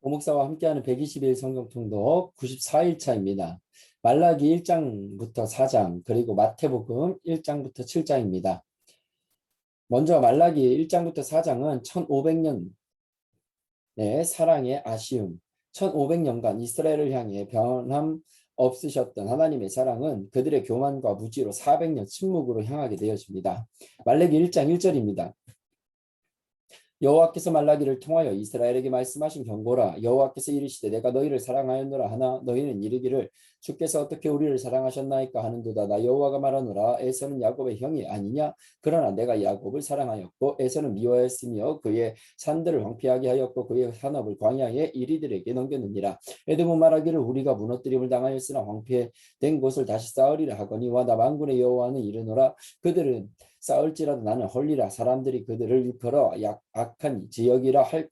오목사와 함께하는 120일 성경 통독 94일 차입니다. 말라기 1장부터 4장 그리고 마태복음 1장부터 7장입니다. 먼저 말라기 1장부터 4장은 1500년의 사랑의 아쉬움, 1500년간 이스라엘을 향해 변함 없으셨던 하나님의 사랑은 그들의 교만과 무지로 400년 침묵으로 향하게 되어집니다. 말라기 1장 1절입니다. 여호와께서 말라기를 통하여 이스라엘에게 말씀하신 경고라. 여호와께서 이르시되 내가 너희를 사랑하였노라 하나 너희는 이르기를 주께서 어떻게 우리를 사랑하셨나이까 하는도다. 나 여호와가 말하노라. 에서는 야곱의 형이 아니냐? 그러나 내가 야곱을 사랑하였고 에서는 미워하였으며 그의 산들을 황폐하게 하였고 그의 산업을 광야에 이리들에게 넘겼느니라. 에돔은 말하기를 우리가 무너뜨림을 당하였으나 황폐된 곳을 다시 쌓으리라 하거니와 나 만군의 여호와는 이르노라. 그들은 싸울지라도 나는 헐리라. 사람들이 그들을 일컬어 악한 지역이라 할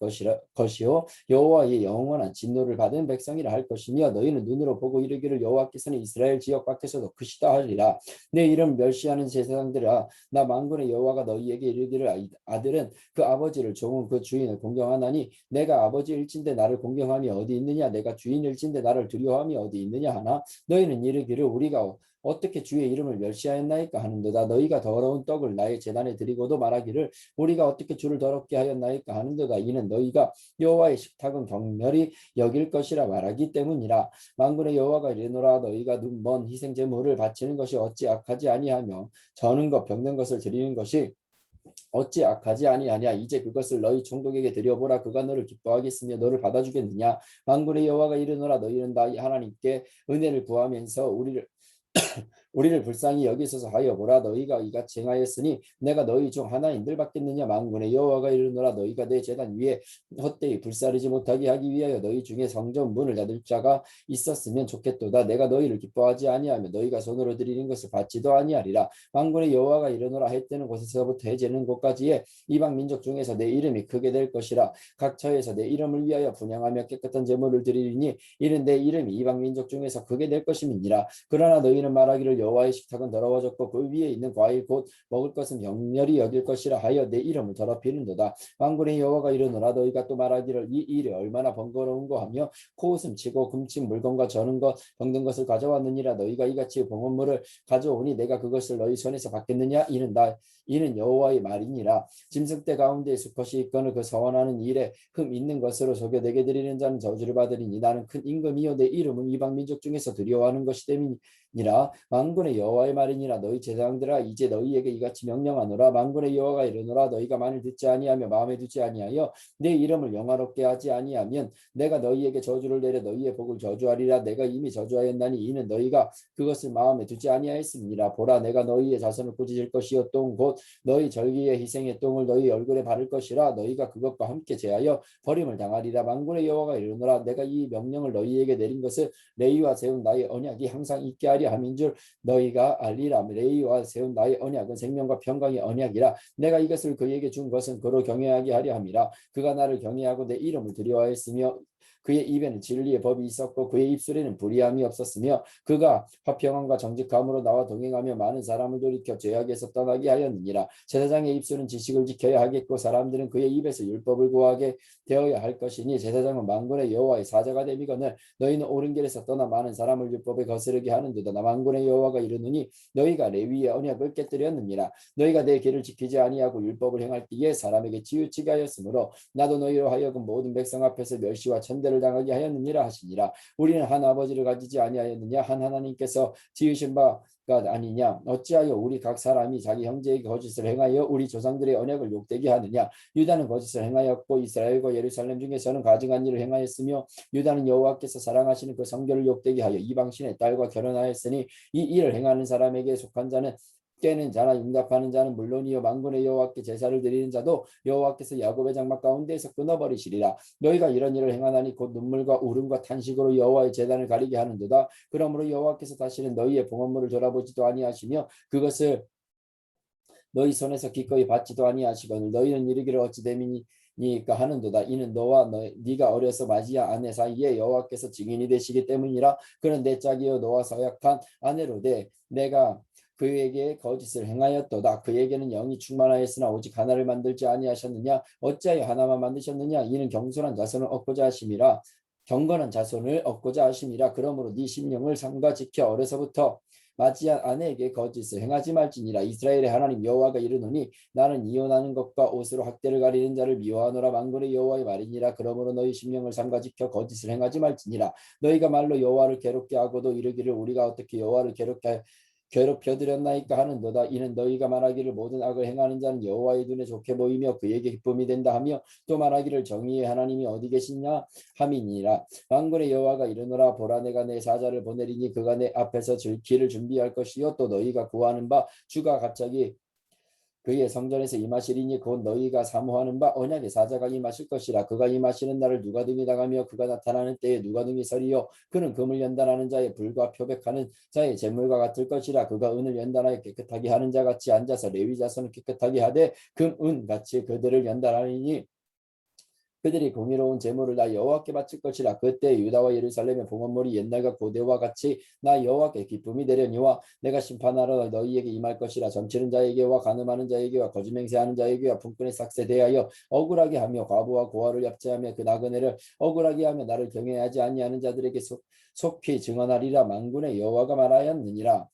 것이요 여호와의 영원한 진노를 받은 백성이라 할 것이며 너희는 눈으로 보고 이르기를 여호와께서는 이스라엘 지역 밖에서도 크시다 하리라. 내 이름 멸시하는 제사장들아, 나 만군의 여호와가 너희에게 이르기를 아들은 그 아버지를 종은 그 주인을 공경하나니 내가 아버지일진데 나를 공경함이 어디 있느냐? 내가 주인일진데 나를 두려워함이 어디 있느냐 하나 너희는 이르기를 우리가 어떻게 주의 이름을 멸시하였나이까 하는도다. 너희가 더러운 떡을 나의 제단에 드리고도 말하기를 우리가 어떻게 주를 더럽게 하였나이까 하는도다. 이는 너희가 여호와의 식탁은 경멸히 여길 것이라 말하기 때문이라. 만군의 여호와가 이르노라. 너희가 눈먼 희생 제물을 바치는 것이 어찌 악하지 아니하며 저는 것 병든 것을 드리는 것이 어찌 악하지 아니하냐? 이제 그것을 너희 총독에게 드려보라. 그가 너를 기뻐하겠으며 너를 받아주겠느냐? 만군의 여호와가 이르노라. 너희는 다 하나님께 은혜를 구하면서 우리를 불쌍히 여기소서 하여 보라. 너희가 이같이 행하였으니 내가 너희 중 하나인들 받겠느냐? 만군의 여호와가 이르노라. 너희가 내 제단 위에 헛되이 불사르지 못하게 하기 위하여 너희 중에 성전 문을 닫을 자가 있었으면 좋겠도다. 내가 너희를 기뻐하지 아니하며 너희가 손으로 드리는 것을 받지도 아니하리라. 만군의 여호와가 이르노라. 해 뜨는 곳에서부터 해 지는 곳까지의 이방 민족 중에서 내 이름이 크게 될 것이라. 각 처에서 내 이름을 위하여 분향하며 깨끗한 제물을 드리리니 이는 내 이름이 이방 민족 중에서 크게 될 것임이니라. 그러나 너희는 말하기를 여호와의 식탁은 더러워졌고 그 위에 있는 과일 곧 먹을 것은 병렬히 여길 것이라 하여 내 이름을 더럽히는도다. 만군의 여호와가 이르노라. 너희가 또 말하기를 이 일이 얼마나 번거로운고 하며 코웃음 치고 금친 물건과 저는 것 병든 것을 가져왔느니라. 너희가 이같이 봉헌물을 가져오니 내가 그것을 너희 손에서 받겠느냐? 이는 여호와의 말이니라. 짐승떼 가운데 수컷이 있거늘 그 서원하는 일에 흠 있는 것으로 속여 내게 드리는 자는 저주를 받으리니 나는 큰 임금이요 내 이름은 이방 민족 중에서 두려워하는 것이 됨이니라. 만군의 여호와의 말이니라. 너희 제사장들아, 이제 너희에게 이같이 명령하노라. 만군의 여호와가 이르노라. 너희가 만일 듣지 아니하며 마음에 두지 아니하여 내 이름을 영화롭게 하지 아니하면 내가 너희에게 저주를 내려 너희의 복을 저주하리라. 내가 이미 저주하였나니 이는 너희가 그것을 마음에 두지 아니하였음이니라. 보라, 내가 너희의 자손을 꾸짖을 것이요 똥 곧 너희 절기의 희생의 똥을 너희 얼굴에 바를 것이라. 너희가 그것과 함께 제하여 버림을 당하리라. 만군의 여호와가 이르노라. 내가 이 명령을 너희에게 내린 것을 레위와 세운 나의 언약이 항상 있게 하려 함인 줄 너희가 알리라. 레위와 세운 나의 언약은 생명과 평강의 언약이라. 내가 이것을 그에게 준 것은 그로 경외하게 하려 함이라. 그가 나를 경외하고 내 이름을 두려워하였으며 그의 입에는 진리의 법이 있었고 그의 입술에는 불의함이 없었으며 그가 화평함과 정직함으로 나와 동행하며 많은 사람을 돌이켜 죄악에서 떠나게 하였느니라. 제사장의 입술은 지식을 지켜야 하겠고 사람들은 그의 입에서 율법을 구하게 되어야 할 것이니 제사장은 만군의 여호와의 사자가 됨이거늘 너희는 옳은 길에서 떠나 많은 사람을 율법에 거스르게 하는도다. 나 만군의 여호와가 이르노니 너희가 레위의 언약을 깨뜨렸느니라. 너희가 내 길을 지키지 아니하고 율법을 행할 때에 사람에게 치우치게 하였으므로 나도 너희로 하여금 모든 백성 앞에서 멸시와 천대를 당하게 하였느니라 하시니라. 우리는 한 아버지를 가지지 아니하였느냐? 한 하나님께서 지으신 바가 아니냐? 어찌하여 우리 각 사람이 자기 형제에게 거짓을 행하여 우리 조상들의 언약을 욕되게 하느냐? 유다는 거짓을 행하였고 이스라엘과 예루살렘 중에서는 가증한 일을 행하였으며 유다는 여호와께서 사랑하시는 그 성결을 욕되게 하여 이방신의 딸과 결혼하였으니 이 일을 행하는 사람에게 속한 자는 깨는 자나 융답하는 자는 물론이요 만군의 여호와께 제사를 드리는 자도 여호와께서 야곱의 장막 가운데에서 끊어버리시리라. 너희가 이런 일을 행하나니 곧 눈물과 울음과 탄식으로 여호와의 제단을 가리게 하는도다. 그러므로 여호와께서 다시는 너희의 봉헌물을 돌아보지도 아니하시며 그것을 너희 손에서 기꺼이 받지도 아니하시거늘 너희는 이르기를 어찌 됨이니까 하는도다. 이는 너와 네가 어려서 맞이한 아내 사이에 여호와께서 증인이 되시기 때문이라. 그는 내 짝이요 너와 서약한 아내로 돼 내가 그에게 거짓을 행하였도다. 그에게는 영이 충만하였으나 오직 하나를 만들지 아니하셨느냐? 어찌하여 하나만 만드셨느냐? 이는 경솔한 자손을 얻고자 하심이라. 경건한 자손을 얻고자 하심이라. 그러므로 네 심령을 삼가 지켜 어려서부터 맞이한 아내에게 거짓을 행하지 말지니라. 이스라엘의 하나님 여호와가 이르노니 나는 이혼하는 것과 옷으로 학대를 가리는 자를 미워하노라. 만군의 여호와의 말이니라. 그러므로 너희 심령을 삼가 지켜 거짓을 행하지 말지니라. 너희가 말로 여호와를 괴롭게 하고도 이르기를 우리가 어떻게 여호와를 괴롭혀 드렸나이까 하는도다. 이는 너희가 말하기를 모든 악을 행하는 자는 여호와의 눈에 좋게 보이며 그에게 기쁨이 된다 하며 또 말하기를 정의의 하나님이 어디 계시냐 함이니라. 만군의 여호와가 이르노라. 보라, 내가 내 사자를 보내리니 그가 내 앞에서 길을 준비할 것이요 또 너희가 구하는 바 주가 갑자기 그의 성전에서 임하시리니 곧 너희가 사모하는 바 언약의 사자가 임하실 것이라. 그가 임하시는 날을 누가 등이 당하며 그가 나타나는 때에 누가 등이 서리요. 그는 금을 연단하는 자의 불과 표백하는 자의 재물과 같을 것이라. 그가 은을 연단하여 깨끗하게 하는 자 같이 앉아서 레위 자손을 깨끗하게 하되 금, 은 같이 그들을 연단하리니 그들이 공의로운 제물을 나 여호와께 바칠 것이라. 그때 유다와 예루살렘의 봉헌물이 옛날과 고대와 같이 나 여호와께 기쁨이 되려니와 내가 심판하러 너희에게 임할 것이라. 점치는 자에게와 가늠하는 자에게와 거짓 맹세하는 자에게와 품꾼의 삭새 대하여 억울하게 하며 과부와 고아를 압제하며 그 나그네를 억울하게 하며 나를 경외하지 아니하는 자들에게 속히 증언하리라. 만군의 여호와가 말하였느니라.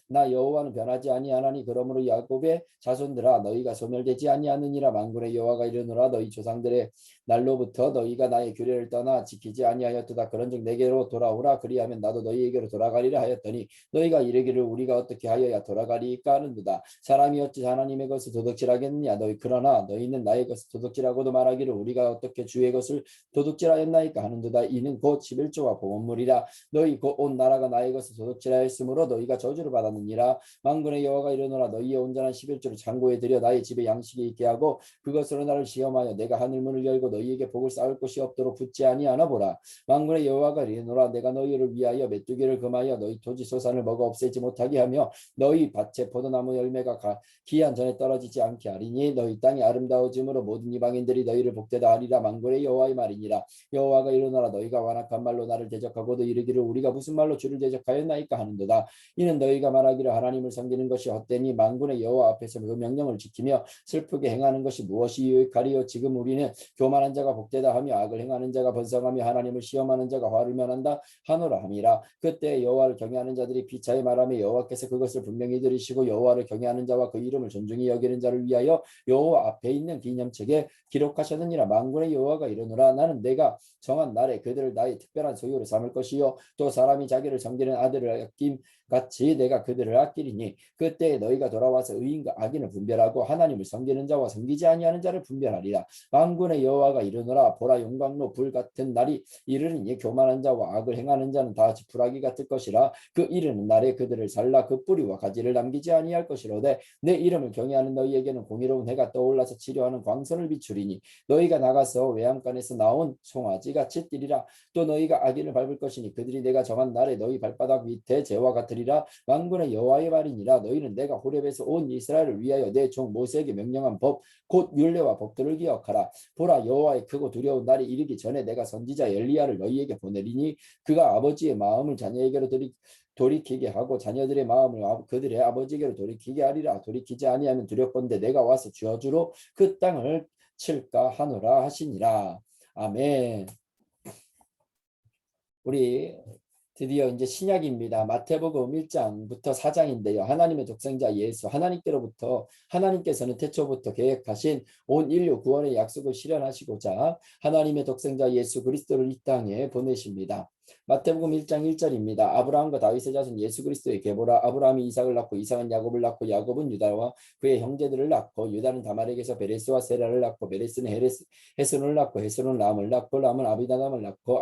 나 여호와는 변하지 아니하나니 그러므로 야곱의 자손들아 너희가 소멸되지 아니하느니라. 만군의 여호와가 이르노라. 너희 조상들의 날로부터 너희가 나의 규례를 떠나 지키지 아니하였도다. 그런즉 내게로 돌아오라. 그리하면 나도 너희에게로 돌아가리라 하였더니 너희가 이르기를 우리가 어떻게 하여야 돌아가리까 하는도다. 사람이 어찌 하나님의 것을 도둑질하겠느냐. 그러나 너희는 나의 것을 도둑질하고도 말하기를 우리가 어떻게 주의 것을 도둑질하였나이까 하는도다. 이는 곧 11조와 봉헌물이라. 너희 곧 온 나라가 나의 것을 도둑질하였으므로 너희가 저주를 받았느니라. 만군의 여호와가 이르노라. 너희의 온전한 11조를 창고에 들여 나의 집에 양식이 있게 하고 그것으로 나를 시험하여 내가 하늘문을 열고 너희에게 복을 쌓을 것이 없도록 붙지 아니하나 보라. 만군의 여호와가 이르노라. 내가 너희를 위하여 메뚜기를 금하여 너희 토지 소산을 먹어 없애지 못하게 하며 너희 밭에 포도나무 열매가 기한 전에 떨어지지 않게 하리니 너희 땅이 아름다워짐으로 모든 이방인들이 너희를 복되다 하리라. 만군의 여호와의 말이니라. 여호와가 이르노라. 너희가 완악한 말로 나를 대적하고도 이르기를 우리가 무슨 말로 주를 대적하였나이까 하는도다. 이는 너희가 말하기를 하나님을 섬기는 것이 헛되니 만군의 여호와 앞에서 그 명령을 지키며 슬프게 행하는 것이 무엇이 유익하리요. 지금 우리는 교만한 자가 복되다 하며 악을 행하는 자가 번성하며 하나님을 시험하는 자가 화를 면한다 하노라 함이라. 그때 여호와를 경외하는 자들이 피차에 말하며 여호와께서 그것을 분명히 들으시고 여호와를 경외하는 자와 그 이름을 존중히 여기는 자를 위하여 여호와 앞에 있는 기념책에 기록하셨느니라. 만군의 여호와가 이르노라. 나는 내가 정한 날에 그들을 나의 특별한 소유로 삼을 것이요 또 사람이 자기를 섬기는 아들을 아낌 같이 내가 그들을 아끼리니 그때 너희가 돌아와서 의인과 악인을 분별하고 하나님을 섬기는 자와 섬기지 아니하는 자를 분별하리라. 만군의 여호와가 이르노라. 보라, 용광로 불 같은 날이 이르리니 교만한 자와 악을 행하는 자는 다 지푸라기 같을 것이라. 그 이르는 날에 그들을 살라 그 뿌리와 가지를 남기지 아니할 것이로되 내 이름을 경외하는 너희에게는 공의로운 해가 떠올라서 치료하는 광선을 비추리니 너희가 나가서 외양간에서 나온 송아지 같이 뛰리라. 또 너희가 악인을 밟을 것이니 그들이 내가 정한 날에 너희 발바닥 밑에 재와 같으리라. 만군의 여호와의 말이니라. 너희는 내가 호렙에서 온 이스라엘을 위하여 내 종 모세에게 명령한 법 곧 율례와 법들을 기억하라. 보라, 여호와의 크고 두려운 날이 이르기 전에 내가 선지자 엘리야를 너희에게 보내리니 그가 아버지의 마음을 자녀에게로 돌이키게 하고 자녀들의 마음을 그들의 아버지에게로 돌이키게 하리라. 돌이키지 아니하면 두렵건대 내가 와서 저주로 그 땅을 칠까 하노라 하시니라. 아멘. 우리 드디어 이제 신약입니다. 마태복음 1장부터 4장인데요. 하나님의 독생자 예수, 하나님께서는 태초부터 계획하신 온 인류 구원의 약속을 실현하시고자 하나님의 독생자 예수 그리스도를 이 땅에 보내십니다. 마태복음 1장 1절입니다. 아브라함과 다윗의 자손 예수 그리스도의 계보라. 아브라함이 이삭을 낳고 이삭은 야곱을 낳고 야곱은 유다와 그의 형제들을 낳고 유다는 다말에게서 베레스와 세라를 낳고 베레스는 헤스론을 낳고 헤스론은 람을 낳고 람은 아비나답을 낳고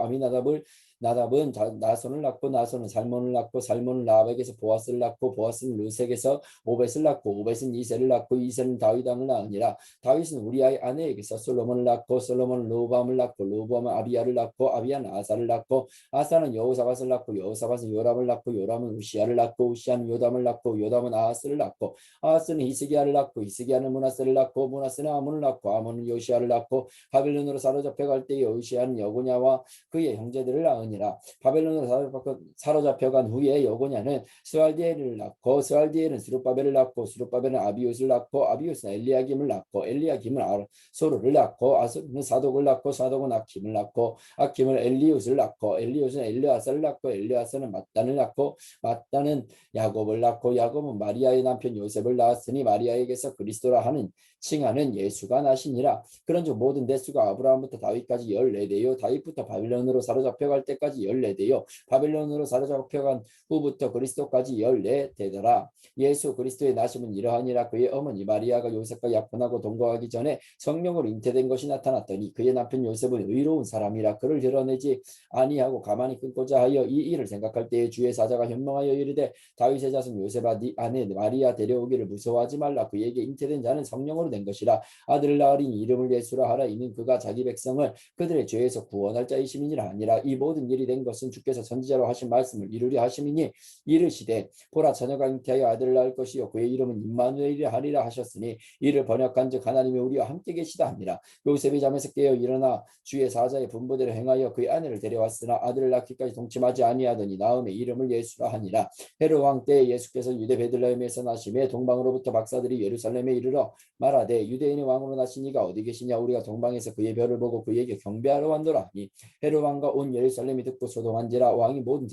나답은 나손을 낳고 나손은 살몬을 낳고 살몬은 라합에게서 보아스를 낳고 보아스는 루색에서 오벳을 낳고 오벳은 이새를 낳고 이새는 다윗 왕을 낳으니라. 다윗은 우리아의 아내에게서 솔로몬을 낳고 솔로몬은 르호보암을 낳고 르호보암은 아비야를 낳고 아비야는 아사를 낳고 아사는 여호사밧을 낳고 여호사밧은 요람을 낳고 요람은 우시야를 낳고 우시야는 요담을 낳고 요담은 아하스를 낳고 아하스는 히스기야를 낳고 히스기야는 므낫세를 낳고 므낫세는 아몬을 낳고 아몬은 요시야를 낳고 바벨론으로 사로잡혀갈 때에 요시야는 여고냐와 그의 형제들을 낳으니라. 바벨론으로 사로잡혀간 후에 여고냐는 스알디엘을 낳고 스알디엘은 스룹바벨을 낳고 스룹바벨은 아비웃을 낳고 아비웃은 엘리야김을 낳고 엘리야김은 소로를 낳고 아소는 사독을 낳고 사독은 아킴을 낳고 아킴은 엘리웃을 낳고 엘리웃은 엘르아사를 낳고 엘르아사는 mat단을 낳고 mat단은 야곱을 낳고 야곱은 마리아의 남편 요셉을 낳았으니 마리아에게서 그리스도라 하는 칭하는 예수가 나시니라. 그런즉 모든 대수가 아브라함부터 다윗까지 14대요 다윗부터 바벨론으로 사로잡혀갈 때까지 14대요 바벨론으로 사로잡혀간 후부터 그리스도까지 14대더라. 예수 그리스도의 나심은 이러하니라. 그의 어머니 마리아가 요셉과 약혼하고 동거하기 전에 성령으로 잉태된 것이 나타났더니 그의 남편 요셉은 의로운 사람이라 그를 드러내지 아니하고 가만히 끊고자 하여 이 일을 생각할 때에 주의 사자가 현명하여 이르되 다윗의 자손 요셉아 네 아내 마리아 데려오기를 무서워하지 말라. 그에게 잉태된 자는 성령으로 된 것이라. 아들을 낳으리니 이름을 예수라 하라. 이는 그가 자기 백성을 그들의 죄에서 구원할 자이심이니라 하니라. 이 모든 일이 된 것은 주께서 선지자로 하신 말씀을 이루려 하심이니 이르시되 보라 처녀가 잉태하여 아들을 낳을 것이요 그의 이름은 임마누엘이라 하리라 하셨으니 이를 번역한즉 하나님이 우리와 함께 계시다 하니라. 요셉이 잠에서 깨어 일어나 주의 사자의 분부대로 행하여 그의 아내를 데려왔으나 아들을 낳기까지 동침하지 아니하더니 낳음에 이름을 예수라 하니라. 헤롯 왕 때에 예수께서 유대 베들레헴에서 나심에 동방으로부터 박사들이 예루살렘에 이르러 말하되 유대인의 왕으로 나신 이가 어디 계시냐. 우리가 동방에서 그의 별을 보고 그에게 경배하러 왔노라 하니 헤롯 왕과 온 예루살렘이 듣고 소동한지라. 왕이 모든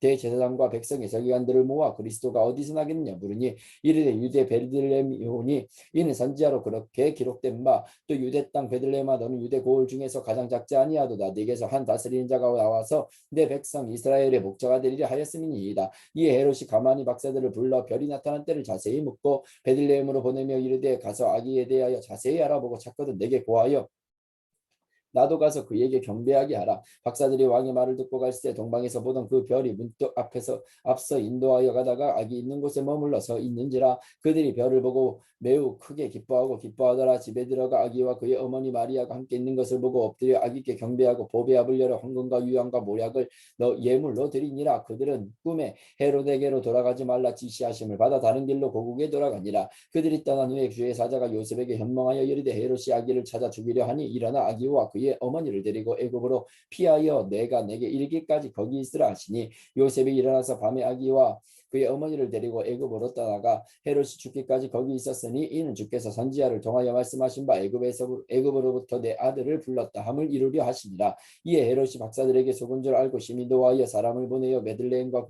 대제사장과 백성의 서기관들을 모아 그리스도가 어디서 나겠느냐 물으니 이르되 유대 베들레헴이오니 이는 선지자로 그렇게 기록된 바 또 유대 땅 베들레헴아 너는 유대 고을 중에서 가장 작지 아니하도다. 네게서 한 다스리는 자가 나와서 내 백성 이스라엘의 목자가 되리라 하였음이니이다. 이에 헤롯이 가만히 박사들을 불러 별이 나타난 때를 자세히 묻고 베들레헴으로 보내며 이르되 가서 아기에 대하여 자세히 알아보고 찾거든 내게 고하여 나도 가서 그에게 경배하게 하라. 박사들이 왕의 말을 듣고 갈 때 동방에서 보던 그 별이 문득 앞서 인도하여 가다가 아기 있는 곳에 머물러서 있는지라. 그들이 별을 보고 매우 크게 기뻐하더라. 집에 들어가 아기와 그의 어머니 마리아가 함께 있는 것을 보고 엎드려 아기께 경배하고 보배 압을 열어 황금과 유향과 모략을 예물로 드리니라. 그들은 꿈에 헤롯에게로 돌아가지 말라 지시하심을 받아 다른 길로 고국에 돌아가니라. 그들이 떠난 후에 주의 사자가 요셉에게 현명하여 이르되 헤롯이 아기를 찾아 죽이려 하니 일어나 아기와 그의 어머니를 데리고 애굽으로 피하여 내가 내게 이르기까지 거기 있으라 하시니 요셉이 일어나서 밤에 아기와 그의 어머니를 데리고 애굽으로 떠나가 헤롯이 죽기까지 거기 있었으니 이는 주께서 선지자를 통하여 말씀하신 바 애굽으로부터 내 아들을 불렀다 함을 이루려 하시니라. 이에 헤롯이 박사들에게 속은 줄 알고 심히 노하여 사람을 보내어 베들레헴과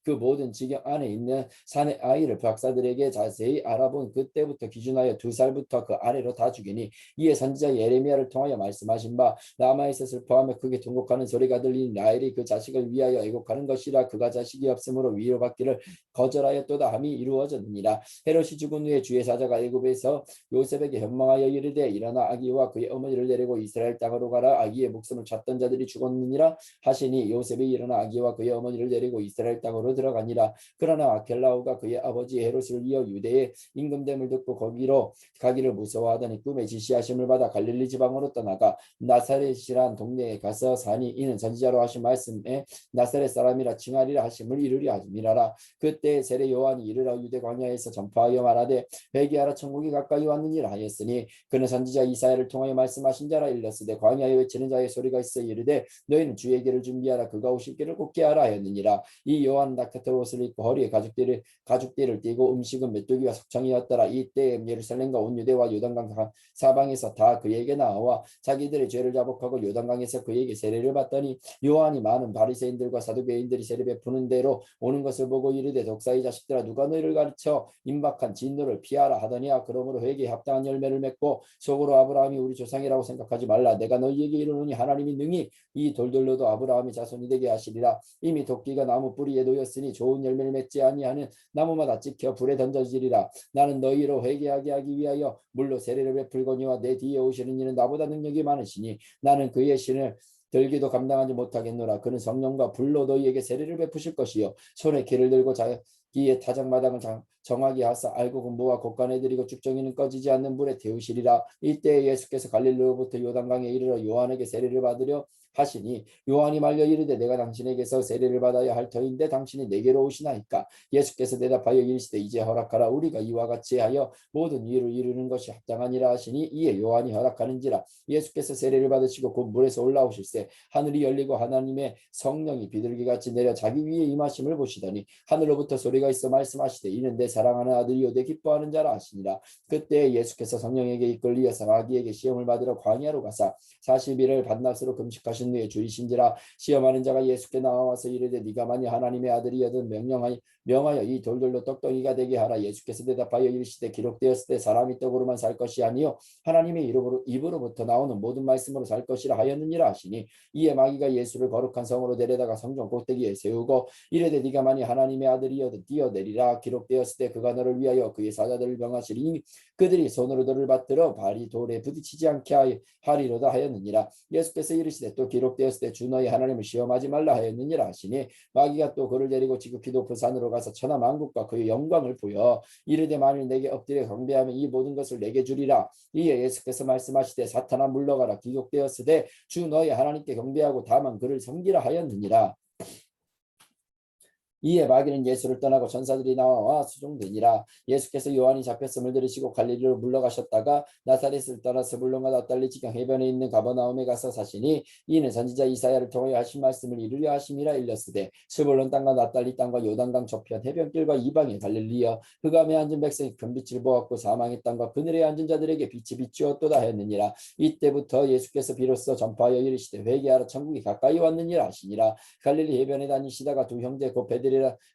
그 모든 지경 안에 있는 산의 아이를 박사들에게 자세히 알아본 그때부터 기준하여 2살부터 그 아래로 다 죽이니 이에 선지자 예레미야를 통하여 말씀하신 바 라마에서 슬퍼하며 크게 통곡하는 소리가 들리니 라헬이 그 자식을 위하여 애곡하는 것이라. 그가 자식이 없으므로 위로받기를 거절하였도다 함이 이루어졌느니라. 헤롯이 죽은 후에 주의 사자가 애굽에서 요셉에게 현명하여 이르되 일어나 아기와 그의 어머니를 데리고 이스라엘 땅으로 가라. 아기의 목숨을 찾던 자들이 죽었느니라 하시니 요셉이 일어나 아기와 그의 어머니를 데리고 이스라엘 땅으로 들어가니라. 그러나 아켈라오가 그의 아버지 헤롯을 이어 유대의 임금됨을 듣고 거기로 가기를 무서워하더니 꿈에 지시하심을 받아 갈릴리 지방으로 떠나가 나사렛이란 동네에 가서 사니 이는 선지자로 하신 말씀에 나사렛 사람이라 칭하리라 하심을 이루려 함이라라. 그때 세례 요한이 이르러 유대 광야에서 전파하여 말하되 회개하라 천국이 가까이 왔느니라 하였으니 그는 선지자 이사야를 통하여 말씀하신 자라. 일렀으되 광야에 외치는 자의 소리가 있어 이르되 너희는 주의 길을 준비하라 그가 오실 길을 곱게 하라 하였느니라. 이 요한은 낙타털 옷을 입고 허리에 가죽띠를 띠고 음식은 메뚜기와 석청이었더라. 이때 예루살렘과 온 유대와 요단강 사방에서 다 그에게 나와 자기들의 죄를 자복하고 요단강에서 그에게 세례를 받더니 요한이 많은 바리새인들과 사두개인들이 세례 베푸는 대로 오는 것을 보고 이르되 독사의 자식들아 누가 너희를 가르쳐 임박한 진노를 피하라 하더니야. 그러므로 회개에 합당한 열매를 맺고 속으로 아브라함이 우리 조상이라고 생각하지 말라. 내가 너희에게 이르노니 하나님이 능히 이 돌들로도 아브라함의 자손이 되게 하시리라. 이미 도끼가 나무 뿌리에 놓였으니 좋은 열매를 맺지 아니하는 나무마다 찍혀 불에 던져지리라. 나는 너희로 회개하게 하기 위하여 물로 세례를 베풀거니와 내 뒤에 오시는 이는 나보다 능력이 많으시니 나는 그의 신을 들기도 감당하지 못하겠노라. 그는 성령과 불로 너희에게 세례를 베푸실 것이요 손에 키를 들고 자기의 타작마당을 정하게 하사 알고 공부와 곡간에 드리고 쭉정이는 꺼지지 않는 불에 태우시리라. 이때 예수께서 갈릴리로부터 요단강에 이르러 요한에게 세례를 받으려 하시니 요한이 말려 이르되 내가 당신에게서 세례를 받아야 할 터인데 당신이 내게로 오시나이까. 예수께서 대답하여 이르시되 이제 허락하라. 우리가 이와 같이 하여 모든 일을 이루는 것이 합당하니라 하시니 이에 요한이 허락하는지라. 예수께서 세례를 받으시고 곧 물에서 올라오실새 하늘이 열리고 하나님의 성령이 비둘기같이 내려 자기 위에 임하심을 보시더니 하늘로부터 소리가 있어 말씀하시되 이는 내 사랑하는 아들이요 내 기뻐하는 자라 하시니라. 그때 예수께서 성령에게 이끌리어서 마귀에게 시험을 받으러 광야로 가사 40일을 밤낮으로 금식하신 후에 줄이신지라. 시험하는 자가 예수께 나와서 이르되 네가 만일 하나님의 아들이여든 명하여 이 돌들로 떡덩이가 되게 하라. 예수께서 대답하여 이르시되 기록되었을 때 사람이 떡으로만 살 것이 아니요 하나님의 입으로부터 나오는 모든 말씀으로 살 것이라 하였느니라 하시니 이에 마귀가 예수를 거룩한 성으로 데려다가 성전 꼭대기에 세우고 이르되 네가 만일 하나님의 아들이여든 뛰어내리라. 기록되었을 때 그가 너를 위하여 그의 사자들을 명하시리니 그들이 손으로 너를 받들어 발이 돌에 부딪히지 않게 하리로다 하였느니라. 예수께서 이르시되 또 기록되었을 때 주 너희 하나님을 시험하지 말라 하였느니라 하시니 마귀가 또 그를 데리고 지극히 높은 산으로 가서 천하 만국과 그의 영광을 보여 이르되 만일 내게 엎드려 경배하면 이 모든 것을 내게 주리라. 이에 예수께서 말씀하시되 사탄아 물러가라. 기록되었으되 주 너희 하나님께 경배하고 다만 그를 섬기라 하였느니라. 이에 마귀는 예수를 떠나고 천사들이 나와 수종되니라. 예수께서 요한이 잡혔음을 들으시고 갈릴리로 물러가셨다가 나사렛을 떠나 스불론과 납달리 지경 해변에 있는 가버나움에 가서 사시니 이는 선지자 이사야를 통하여 하신 말씀을 이루려 하심이라. 일렀으되 스불론 땅과 납달리 땅과 요단강 저편 해변길과 이방의 갈릴리여 흑암에 앉은 백성이 큰 빛을 보았고 사망의 땅과 그늘에 앉은 자들에게 빛이 비추었도다 하였느니라. 이때부터 예수께서 비로소 전파하여 이르시되 회개하라 천국이 가까이 왔느니라 하시니라. 갈릴리 해변에 다니시다가 두 형제 곧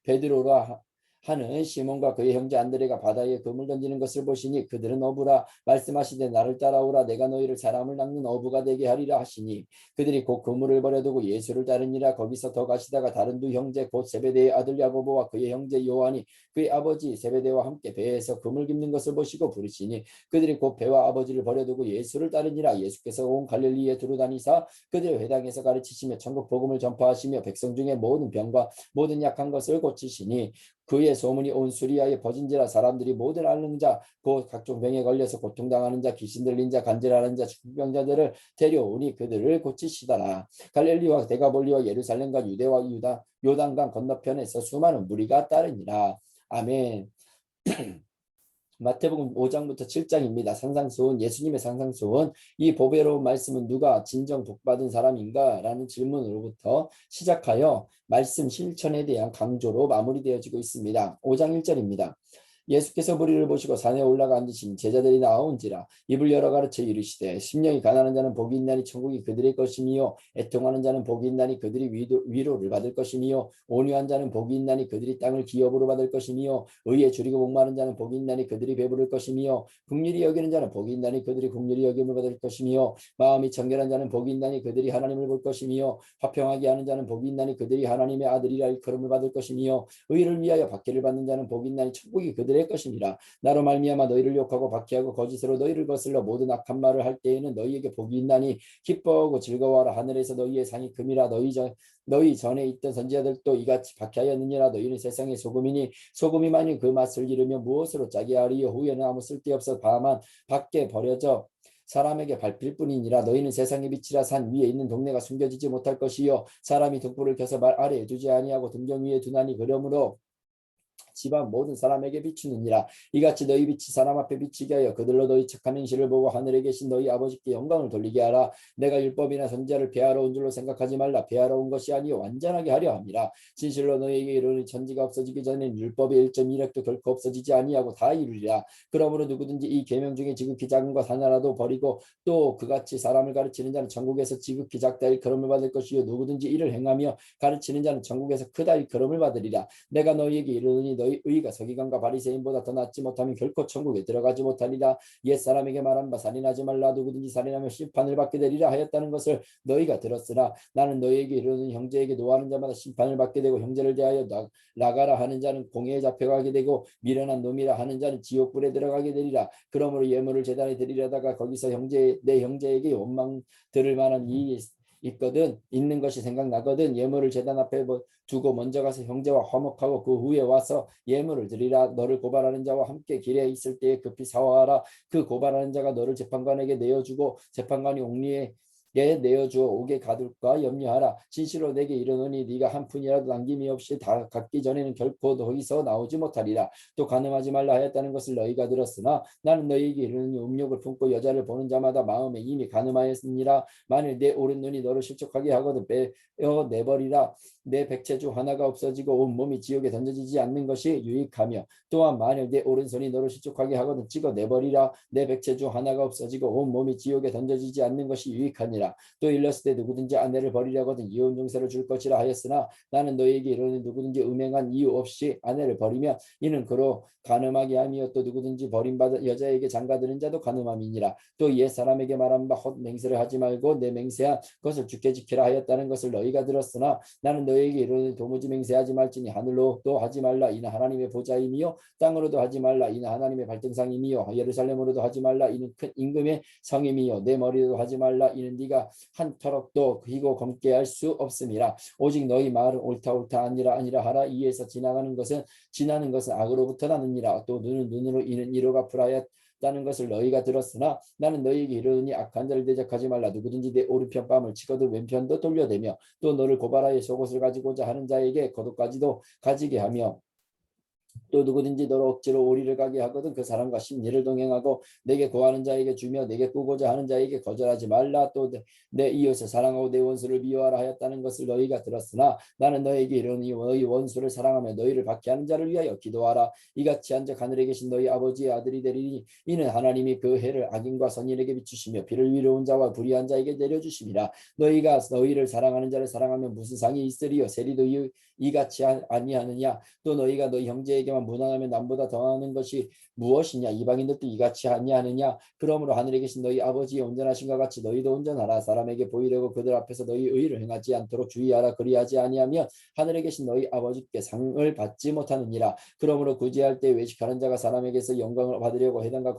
베드로라 하는 시몬과 그의 형제 안드레가 바다에 그물 던지는 것을 보시니 그들은 어부라. 말씀하시되 나를 따라오라. 내가 너희를 사람을 낚는 어부가 되게 하리라 하시니 그들이 곧 그물을 버려두고 예수를 따르니라. 거기서 더 가시다가 다른 두 형제 곧 세베대의 아들 야고보와 그의 형제 요한이 그의 아버지 세베대와 함께 배에서 그물 깁는 것을 보시고 부르시니 그들이 곧 배와 아버지를 버려두고 예수를 따르니라. 예수께서 온 갈릴리에 두루 다니사 그들의 회당에서 가르치시며 천국 복음을 전파하시며 백성 중에 모든 병과 모든 약한 것을 고치시니 그의 소문이 온 수리아에 퍼진지라. 사람들이 모든 앓는 자 곧 각종 병에 걸려서 고통당하는 자 귀신 들린 자 간질하는 자 중병자들을 데려오니 그들을 고치시더라. 갈릴리와 데가볼리와 예루살렘과 유대와 요단강 건너편에서 수많은 무리가 따르니라. 아멘. 마태복음 5장부터 7장입니다. 상상수훈, 예수님의 상상수훈. 이 보배로운 말씀은 누가 진정 복받은 사람인가? 라는 질문으로부터 시작하여 말씀 실천에 대한 강조로 마무리되어지고 있습니다. 5장 1절입니다. 예수께서 무리를 보시고 산에 올라가 앉으신 제자들이 나온지라. 입을 열어 가르쳐 이르시되 심령이 가난한 자는 복이 있나니 천국이 그들의 것이니요 애통하는 자는 복이 있나니 그들이 위로를 받을 것이니요 온유한 자는 복이 있나니 그들이 땅을 기업으로 받을 것이니요 의에 줄이고 목마른 자는 복이 있나니 그들이 배부를 것이니요 긍휼히 여기는 자는 복이 있나니 그들이 긍휼히 여김을 받을 것이니요 마음이 청결한 자는 복이 있나니 그들이 하나님을 볼 것이니요 화평하게 하는 자는 복이 있나니 그들이 하나님의 아들이라 일컬음을 받을 것이니요 의를 위하여 박해를 받는 자는 복이 있나니 천국이 그들의 것이니라. 나로 말미암아 너희를 욕하고 박해하고 거짓으로 너희를 거슬러 모든 악한 말을 할 때에는 너희에게 복이 있나니 기뻐하고 즐거워하라. 하늘에서 너희의 상이 금이라. 너희 전에 있던 선지자들도 이같이 박해하였느니라. 너희는 세상의 소금이니 소금이 만일 그 맛을 잃으면 무엇으로 짜게 하리요. 후에는 아무 쓸데없어 다만 밖에 버려져 사람에게 밟힐 뿐이니라. 너희는 세상의 빛이라. 산 위에 있는 동네가 숨겨지지 못할 것이요 사람이 등불을 켜서 말 아래에 두지 아니하고 등경 위에 두나니 그러므로 집안 모든 사람에게 비추느니라. 이같이 너희 빛이 사람 앞에 비치게 하여 그들로 너희 착한 행실을 보고 하늘에 계신 너희 아버지께 영광을 돌리게 하라. 내가 율법이나 선지자를 폐하러 온 줄로 생각하지 말라. 폐하러 온 것이 아니요 완전하게 하려 함이라. 진실로 너희에게 이르니 천지가 없어지기 전에 율법의 1.1획도 결코 없어지지 아니하고 다 이루리라. 그러므로 누구든지 이 계명 중에 지극히 작은 것 하나라도 버리고 또 그같이 사람을 가르치는 자는 천국에서 지극히 작다 일컬음을 받을 것이요 누구든지 이를 행하며 가르치는 자는 천국에서 크다 일컬음을 받으리라. 내가 너희에게 이르노니 너희 의가 서기관과 바리새인보다 더 낫지 못하면 결코 천국에 들어가지 못하리라. 옛사람에게 말한 바 살인하지 말라. 누구든지 살인하면 심판을 받게 되리라 하였다는 것을 너희가 들었으나 나는 너희에게 이르노니 형제에게 노하는 자마다 심판을 받게 되고 형제를 대하여 나가라 하는 자는 공회에 잡혀가게 되고 미련한 놈이라 하는 자는 지옥불에 들어가게 되리라. 그러므로 예물을 제단에 드리려다가 거기서 내 형제에게 원망 들을 만한 이 있거든 있는 것이 생각나거든 예물을 제단 앞에 두고 먼저 가서 형제와 화목하고 그 후에 와서 예물을 드리라. 너를 고발하는 자와 함께 길에 있을 때에 급히 사화하라. 그 고발하는 자가 너를 재판관에게 내어주고 재판관이 옥리에 내어주어 옥에 가둘까 염려하라. 진실로 내게 이르노니 네가 한 푼이라도 남김이 없이 다 갚기 전에는 결코 거기서 나오지 못하리라. 또 간음하지 말라 하였다는 것을 너희가 들었으나 나는 너희에게 이르노니 음욕을 품고 여자를 보는 자마다 마음에 이미 간음하였느니라. 만일 내 오른 눈이 너를 실족하게 하거든 빼어 내버리라. 내 백체 중 하나가 없어지고 온 몸이 지옥에 던져지지 않는 것이 유익하며 또한 만일 내 오른손이 너를 실족하게 하거든 찍어 내버리라. 내 백체 중 하나가 없어지고 온 몸이 지옥에 던져지지 않는 것이 유익하니라. 또 일렀을 때 누구든지 아내를 버리려거든 이혼 증서를 줄 것이라 하였으나 나는 너희에게 이르노니 누구든지 음행한 이유 없이 아내를 버리면 이는 그로 간음하게 하며 또 누구든지 버림받은 여자에게 장가드는 자도 간음함이니라. 또 옛 사람에게 말한 바 헛 맹세를 하지 말고 내 맹세한 것을 주께 지키라 하였다는 것을 너희가 들었으나 나는 너희에게 이르노니 도무지 맹세하지 말지니 하늘로도 하지 말라 이는 하나님의 보좌임이요 땅으로도 하지 말라 이는 하나님의 발등상임이요 예루살렘으로도 하지 말라 이는 큰 임금의 성임이요 내 머리로도 하지 말라 이는 네가 한 터럭도 휘고 검게 할 수 없음이라. 오직 너희 말은 옳다 아니라 하라. 이에서 지나는 것은 악으로부터 나느니라. 또 눈은 눈으로 이는 이로 갚으라 다는 것을 너희가 들었으나 나는 너희에게 이르노니 악한 자를 대적하지 말라. 누구든지 내 오른편 뺨을 치거든 왼편도 돌려대며 또 너를 고발하여 속옷을 가지고자 하는 자에게 겉옷까지도 가지게 하며 또 누구든지 너로 억지로 오리를 가게 하거든 그 사람과 심리를 동행하고 내게 구하는 자에게 주며 내게 꾸고자 하는 자에게 거절하지 말라. 또 내 이웃을 사랑하고 내 원수를 미워하라 하였다는 것을 너희가 들었으나 나는 너희에게 이르노니 너희 원수를 사랑하며 너희를 박해하는 자를 위하여 기도하라. 이같이 한즉 하늘에 계신 너희 아버지의 아들이 되리니 이는 하나님이 그 해를 악인과 선인에게 비추시며 비를 위로운 자와 불의한 자에게 내려주심이라. 너희가 너희를 사랑하는 자를 사랑하면 무슨 상이 있으리요. 세리도 이같이 아니하느냐. 또 너희가 너희 형제에게만 무난하면 남보다 더하는 것이 무엇이냐. 이방인들도 이같이 아니하느냐. 그러므로 하늘에 계신 너희 아버지의 온전하신과 같이 너희도 온전하라. 사람에게 보이려고 그들 앞에서 너희 의를 행하지 않도록 주의하라. 그리하지 아니하면 하늘에 계신 너희 아버지께 상을 받지 못하느니라. 그러므로 구제할 때 외식하는 자가 사람에게서 영광을 받으려고 해당과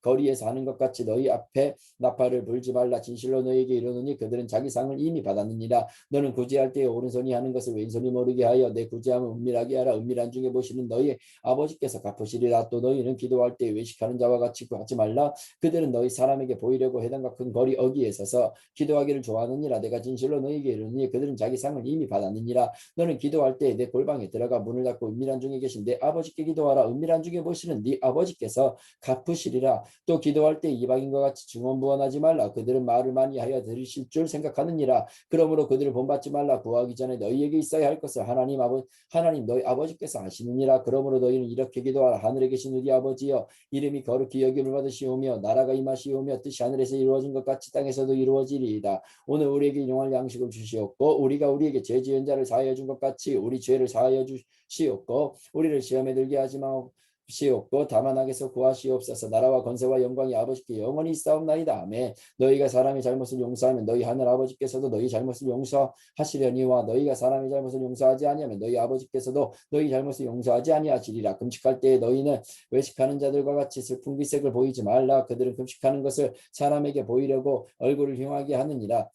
거리에서 하는 것 같이 너희 앞에 나팔을 불지 말라. 진실로 너희에게 이르노니 그들은 자기 상을 이미 받았느니라. 너는 구제할 때에 오른손이 하는 것을 왼손이 모르게 하여 내 구제함을 은밀하게 하라. 은밀한 중에 보시는 너희 아버지께서 갚으시리라. 또 너희는 기도할 때 외식하는 자와 같이 하지 말라. 그들은 너희 사람에게 보이려고 해당과 큰 거리 어귀에 서서 기도하기를 좋아하느니라. 내가 진실로 너희에게 이르노니 그들은 자기 상을 이미 받았느니라. 너는 기도할 때 내 골방에 들어가 문을 닫고 은밀한 중에 계신 내 아버지께 기도하라. 은밀한 중에 보시는 네 아버지께서 갚으시리라. 또 기도할 때 이방인과 같이 중언부언하지 말라. 그들은 말을 많이 하여 들으실 줄 생각하느니라. 그러므로 그들을 본받지 말라. 구하기 전에 너희에게 있어야 할 것을 하나님 너희 아버지께서 아시느니라. 그러므로 너희는 이렇게 기도하라. 하늘에 계신 우리 아버지여 이름이 거룩히 여김을 받으시오며 나라가 임하시오며 뜻이 하늘에서 이루어진 것 같이 땅에서도 이루어지리이다. 오늘 우리에게 일용할 양식을 주시옵고 우리가 우리에게 죄 지은 자를 사하여 준 것 같이 우리 죄를 사하여 주시옵고 우리를 시험에 들게 하지 마시옵고 다만 악에서 구하시옵소서. 나라와 권세와 영광이 아버지께 영원히 있사옵나이다. 아멘. 너희가 사람의 잘못을 용서하면 너희 하늘 아버지께서도 너희 잘못을 용서하시려니와 너희가 사람의 잘못을 용서하지 아니하면 너희 아버지께서도 너희 잘못을 용서하지 아니하시리라. 금식할 때에 너희는 외식하는 자들과 같이 슬픈 기색을 보이지 말라. 그들은 금식하는 것을 사람에게 보이려고 얼굴을 흉하게 하느니라.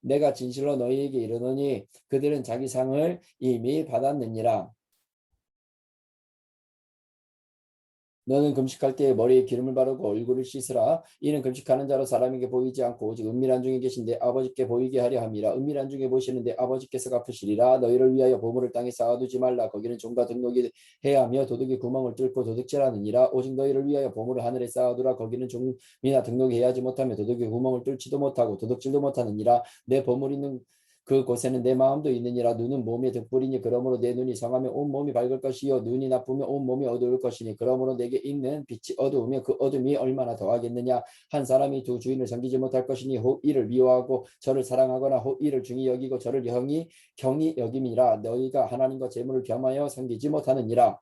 내가 진실로 너희에게 이르노니 그들은 자기 상을 이미 받았느니라. 너는 금식할 때에 머리에 기름을 바르고 얼굴을 씻으라. 이는 금식하는 자로 사람에게 보이지 않고 오직 은밀한 중에 계신 내 아버지께 보이게 하려 함이라. 은밀한 중에 보시는 내 아버지께서 갚으시리라. 너희를 위하여 보물을 땅에 쌓아두지 말라. 거기는 종과 등록이 해하며 도둑이 구멍을 뚫고 도둑질하느니라. 오직 너희를 위하여 보물을 하늘에 쌓아두라. 거기는 종이나 등록이 해하지 못하며 도둑이 구멍을 뚫지도 못하고 도둑질도 못하느니라. 내 보물 있는 그곳에는 내 마음도 있느니라. 눈은 몸의 등불이니 그러므로 내 눈이 성하면 온 몸이 밝을 것이요 눈이 나쁘면 온 몸이 어두울 것이니 그러므로 내게 있는 빛이 어두우면 그 어둠이 얼마나 더하겠느냐. 한 사람이 두 주인을 섬기지 못할 것이니 혹 이를 미워하고 저를 사랑하거나 혹 이를 중히 여기고 저를 경히 여김이라. 너희가 하나님과 재물을 겸하여 섬기지 못하느니라.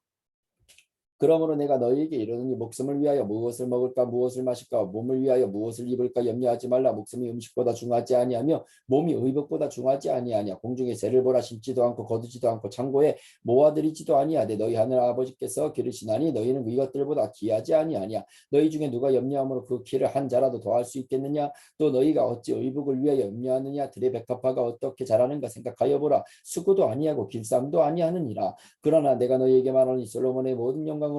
그러므로 내가 너희에게 이르노니 목숨을 위하여 무엇을 먹을까 무엇을 마실까 몸을 위하여 무엇을 입을까 염려하지 말라. 목숨이 음식보다 중하지 아니하며 몸이 의복보다 중하지 아니하냐. 공중의 새를 보라. 심지도 않고 거두지도 않고 창고에 모아들이지도 아니하되 너희 하늘 아버지께서 기르시나니 너희는 이것들보다 귀하지 아니하냐. 너희 중에 누가 염려함으로 그 키를 한 자라도 더할 수 있겠느냐. 또 너희가 어찌 의복을 위하여 염려하느냐. 들의 백합화가 어떻게 자라는가 생각하여 보라. 수고도 아니하고 길쌈도 아니하느니라. 그러나 내가 너희에게 말하니 솔로몬의 모든 영광으로도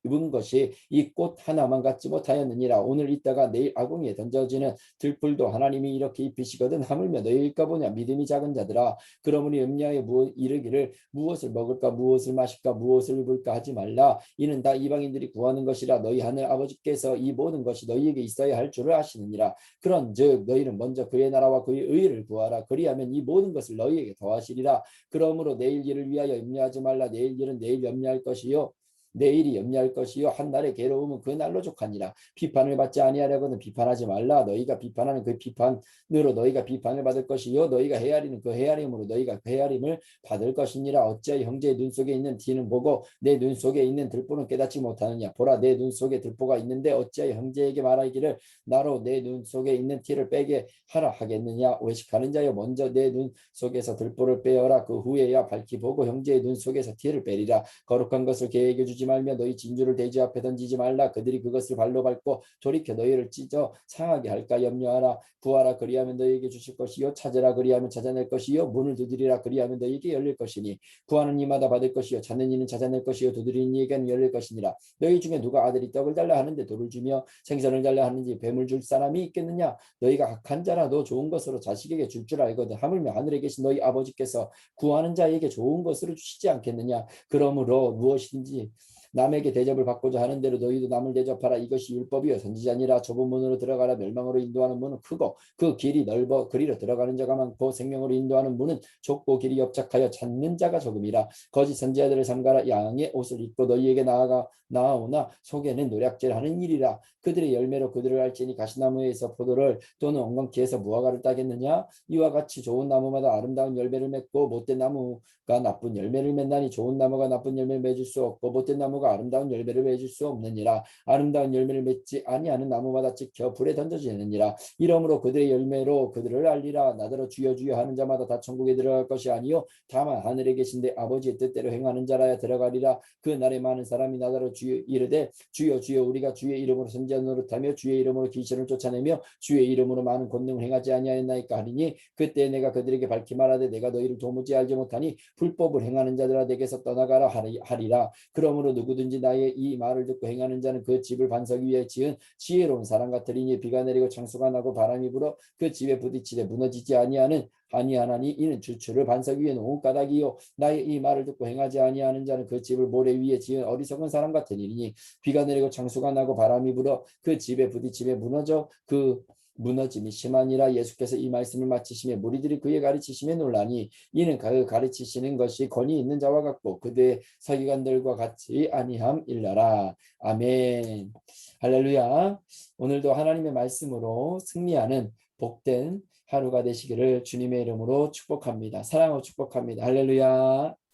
입은 것이 이 꽃 하나만 갖지 못하였느니라. 오늘 있다가 내일 아궁이에 던져지는 들풀도 하나님이 이렇게 입히시거든. 하물며 너희일까 보냐. 믿음이 작은 자들아. 그러므로 염려하여 이르기를 무엇을 먹을까 무엇을 마실까 무엇을 입을까 하지 말라. 이는 다 이방인들이 구하는 것이라. 너희 하늘 아버지께서 이 모든 것이 너희에게 있어야 할 줄을 아시느니라. 그런즉 너희는 먼저 그의 나라와 그의 의를 구하라. 그리하면 이 모든 것을 너희에게 더하시리라. 그러므로 내일 일을 위하여 염려하지 말라. 내일 일은 내일 염려할 것이요 내일이 염려할 것이요 한 날의 괴로움은 그 날로 족하니라. 비판을 받지 아니하려거든 비판하지 말라. 너희가 비판하는 그 비판으로 너희가 비판을 받을 것이요 너희가 헤아리는 그 헤아림으로 너희가 그 헤아림을 받을 것이니라. 어찌하여 형제의 눈 속에 있는 티는 보고 내 눈 속에 있는 들보는 깨닫지 못하느냐. 보라 내 눈 속에 들보가 있는데 어찌하여 형제에게 말하기를 나로 내 눈 속에 있는 티를 빼게 하라 하겠느냐. 외식하는 자여 먼저 내 눈 속에서 들보를 빼어라. 그 후에야 밝히 보고 형제의 눈 속에서 티를 빼리라. 거룩한 것을 계획해 주지 말며 너희 진주를 돼지 앞에 던지지 말라. 그들이 그것을 발로 밟고 돌이켜 너희를 찢어 상하게 할까 염려하라. 구하라 그리하면 너희에게 주실 것이요 찾으라 그리하면 찾아낼 것이요 문을 두드리라 그리하면 너희에게 열릴 것이니 구하는 이마다 받을 것이요 찾는 이는 찾아낼 것이요 두드리는 이에게는 열릴 것이니라. 너희 중에 누가 아들이 떡을 달라 하는데 돌을 주며 생선을 달라 하는지 뱀을 줄 사람이 있겠느냐. 너희가 악한 자라도 좋은 것으로 자식에게 줄 줄 알거든. 하물며 하늘에 계신 너희 아버지께서 구하는 자에게 좋은 것으로 주시지 않겠느냐. 그러므로 무엇이든지 남에게 대접을 받고자 하는 대로 너희도 남을 대접하라. 이것이 율법이요 선지자니라. 좁은 문으로 들어가라. 멸망으로 인도하는 문은 크고 그 길이 넓어 그리로 들어가는 자가 많고 생명으로 인도하는 문은 좁고 길이 협착하여 찾는 자가 적음이라. 거짓 선지자들을 삼가라. 양의 옷을 입고 너희에게 나아오나 속에는 노략질하는 일이라. 그들의 열매로 그들을 알지니 가시나무에서 포도를 또는 엉겅퀴에서 무화과를 따겠느냐. 이와 같이 좋은 나무마다 아름다운 열매를 맺고 못된 나무가 나쁜 열매를 맺나니 좋은 나무가 나쁜 열매를 맺을 수 없고 못된 나무가 아름다운 열매를 맺을 수 없느니라. 아름다운 열매를 맺지 아니하는 나무마다 찍혀 불에 던져지느니라. 이러므로 그들의 열매로 그들을 알리라. 나더러 주여 주여 하는 자마다 다 천국에 들어갈 것이 아니요 다만 하늘에 계신 내 아버지의 뜻대로 행하는 자라야 들어가리라. 그 날에 많은 사람이 나더러 주여 이르되 주여 주여 우리가 주의 이름으로 선지자 노릇하며 주의 이름으로 귀신을 쫓아내며 주의 이름으로 많은 권능을 행하지 아니하였나이까 하리니 그때 내가 그들에게 밝히 말하되 내가 너희를 도무지 알지 못하니 불법을 행하는 자들아 내게서 떠나가라 하리라. 그러므로 누구든지 나의 이 말을 듣고 행하는 자는 그 집을 반석 위에 지은 지혜로운 사람 같으리니 비가 내리고 창수가 나고 바람이 불어 그 집에 부딪히되 무너지지 아니하나니 이는 주추를 반석 위에 놓은 까닭이요 나의 이 말을 듣고 행하지 아니하는 자는 그 집을 모래 위에 지은 어리석은 사람 같으니 비가 내리고 창수가 나고 바람이 불어 그 집에 부딪히며 무너짐이 심하니라. 예수께서 이 말씀을 마치시며 무리들이 그의 가르치심에 놀라니 이는 그 가르치시는 것이 권위 있는 자와 같고 그들의 서기관들과 같이 아니함일라라. 아멘. 할렐루야. 오늘도 하나님의 말씀으로 승리하는 복된 하루가 되시기를 주님의 이름으로 축복합니다. 사랑하고 축복합니다. 할렐루야.